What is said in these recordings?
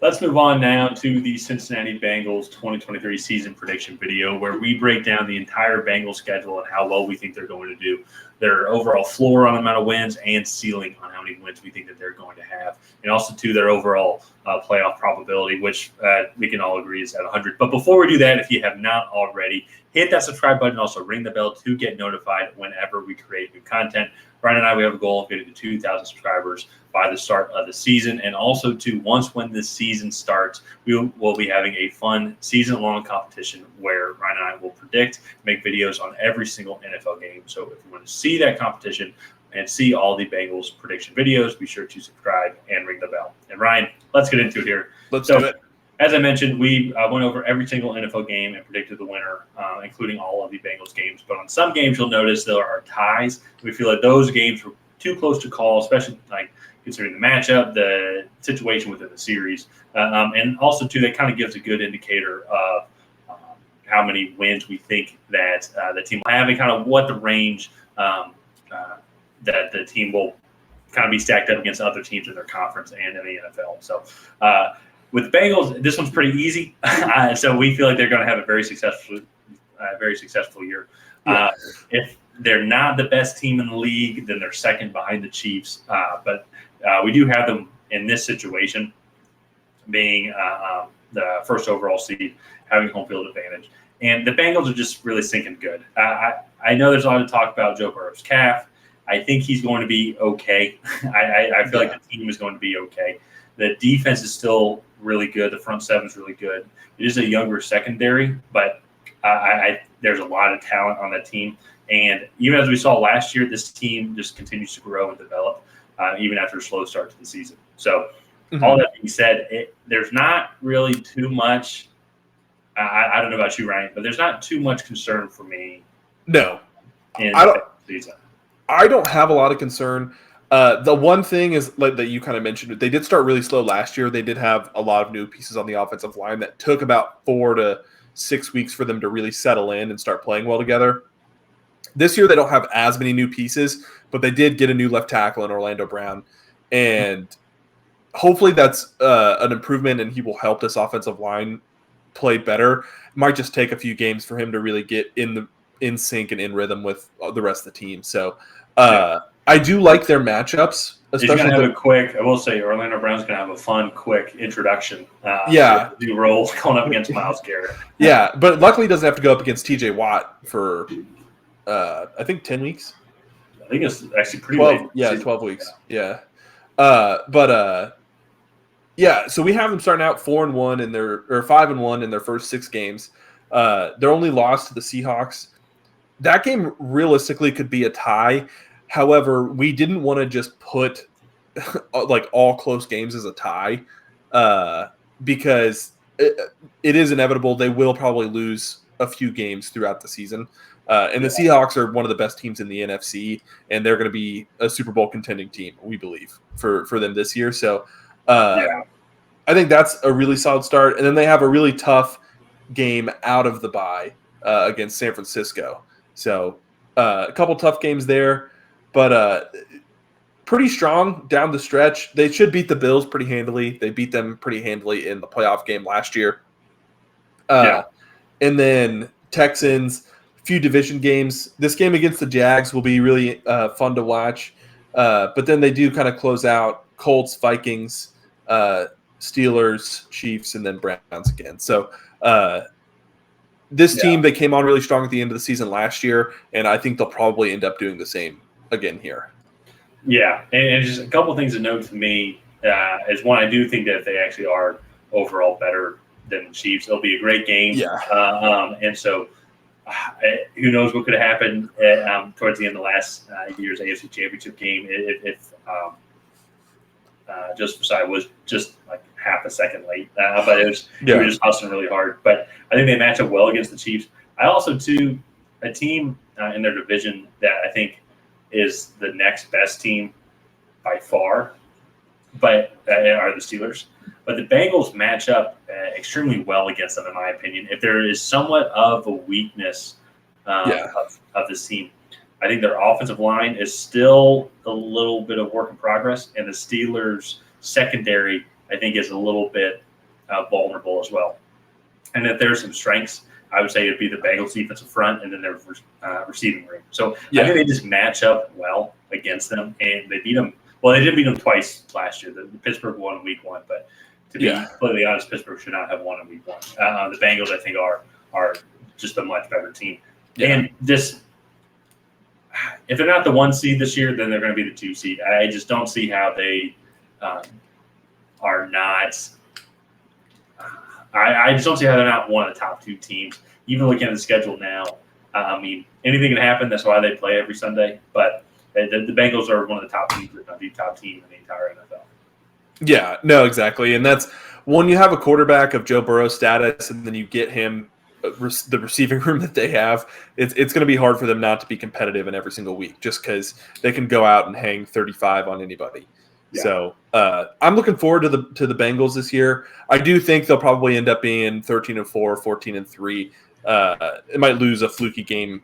Let's move on now to the Cincinnati Bengals 2023 season prediction video, where we break down the entire Bengals schedule and how well we think they're going to do, their overall floor on the amount of wins and ceiling on how many wins we think that they're going to have, and also to their overall playoff probability, which we can all agree is at 100. But before we do that, if you have not already, hit that subscribe button and also ring the bell to get notified whenever we create new content. Brian and I, we have a goal of getting to 2,000 subscribers by the start of the season. And also, when this season starts, we will be having a fun season-long competition where Ryan and I will predict, make videos on every single NFL game. So if you want to see that competition and see all the Bengals prediction videos, be sure to subscribe and ring the bell. And Ryan, let's get into it here. Let's do it. As I mentioned, we went over every single NFL game and predicted the winner, including all of the Bengals games. But on some games, you'll notice there are ties. We feel like those games were too close to call, especially considering the matchup, the situation within the series. And also, too, that kind of gives a good indicator of how many wins we think that the team will have and kind of what the range that the team will kind of be stacked up against other teams in their conference and in the NFL. So, with the Bengals, this one's pretty easy. So we feel like they're going to have a very successful year. Yeah. If they're not the best team in the league, then they're second behind the Chiefs. But we do have them in this situation, being the first overall seed, having home field advantage. And the Bengals are just really sinking good. I know there's a lot of talk about Joe Burrow's calf. I think he's going to be okay. I feel like the team is going to be okay. The defense is still really good. The front seven is really good. It is a younger secondary, but there's a lot of talent on that team. And even as we saw last year, this team just continues to grow and develop, even after a slow start to the season. So all that being said, there's not really too much. I don't know about you, Ryan, but there's not too much concern for me. No, I don't have a lot of concern. The one thing is that you kind of mentioned, they did start really slow last year. They did have a lot of new pieces on the offensive line that took about 4 to 6 weeks for them to really settle in and start playing well together. This year, they don't have as many new pieces, but they did get a new left tackle in Orlando Brown. And hopefully that's an improvement, and he will help this offensive line play better. It might just take a few games for him to really get in sync and in rhythm with the rest of the team. So I do like their matchups. He's going to have a quick, I will say, Orlando Brown's going to have a fun, quick introduction. New role going up against Myles Garrett. Yeah, but luckily he doesn't have to go up against TJ Watt for, I think, 10 weeks. I think it's actually pretty 12, late. Yeah, 12 weeks. Yeah. So we have them starting out 4-1 in their, or 5-1 in their first 6 games. Their only loss to the Seahawks. That game realistically could be a tie. However, we didn't want to just put all close games as a tie because it is inevitable. They will probably lose a few games throughout the season. And the Seahawks are one of the best teams in the NFC, and they're going to be a Super Bowl contending team, we believe, for them this year. So I think that's a really solid start. And then they have a really tough game out of the bye against San Francisco. So a couple tough games there. But pretty strong down the stretch. They should beat the Bills pretty handily. They beat them pretty handily in the playoff game last year. And then Texans, a few division games. This game against the Jags will be really fun to watch. But then they do kind of close out Colts, Vikings, Steelers, Chiefs, and then Browns again. So this team, they came on really strong at the end of the season last year, and I think they'll probably end up doing the same again here. Yeah, and just a couple things to note to me is one, I do think that they actually are overall better than the Chiefs. It'll be a great game. And so who knows what could have happened towards the end of last year's AFC Championship game if Joseph Ossai was just like half a second late. But it was he was just hustling really hard. But I think they match up well against the Chiefs. I also, too, a team in their division that I think is the next best team by far, but are the Steelers. But the Bengals match up extremely well against them, in my opinion. If there is somewhat of a weakness of this team, I think their offensive line is still a little bit of work in progress, and the Steelers' secondary, I think, is a little bit vulnerable as well. And if there's some strengths, I would say it'd be the Bengals defensive front and then their receiving room. So I think they just match up well against them, and they beat them. Well, they did beat them twice last year. The Pittsburgh won week 1, but to be completely honest, Pittsburgh should not have won in week 1. The Bengals, I think, are just a much better team. Yeah. And just if they're not the 1 seed this year, then they're going to be the 2 seed. I just don't see how they are not. I just don't see how they're not one of the top 2 teams. Even looking at the schedule now, I mean, anything can happen. That's why they play every Sunday. But the Bengals are one of the top teams, if not the top team in the entire NFL. Yeah, no, exactly. And that's when you have a quarterback of Joe Burrow's status, and then you get him the receiving room that they have, it's going to be hard for them not to be competitive in every single week, just because they can go out and hang 35 on anybody. Yeah. So I'm looking forward to the Bengals this year. I do think they'll probably end up being 13-4, 14-3. It might lose a fluky game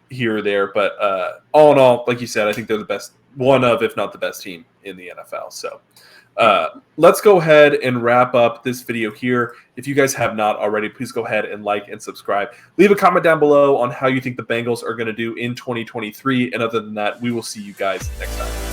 here or there, but all in all, like you said, I think they're the best, one of, if not the best team in the NFL. So let's go ahead and wrap up this video here. If you guys have not already, please go ahead and like and subscribe. Leave a comment down below on how you think the Bengals are going to do in 2023. And other than that, we will see you guys next time.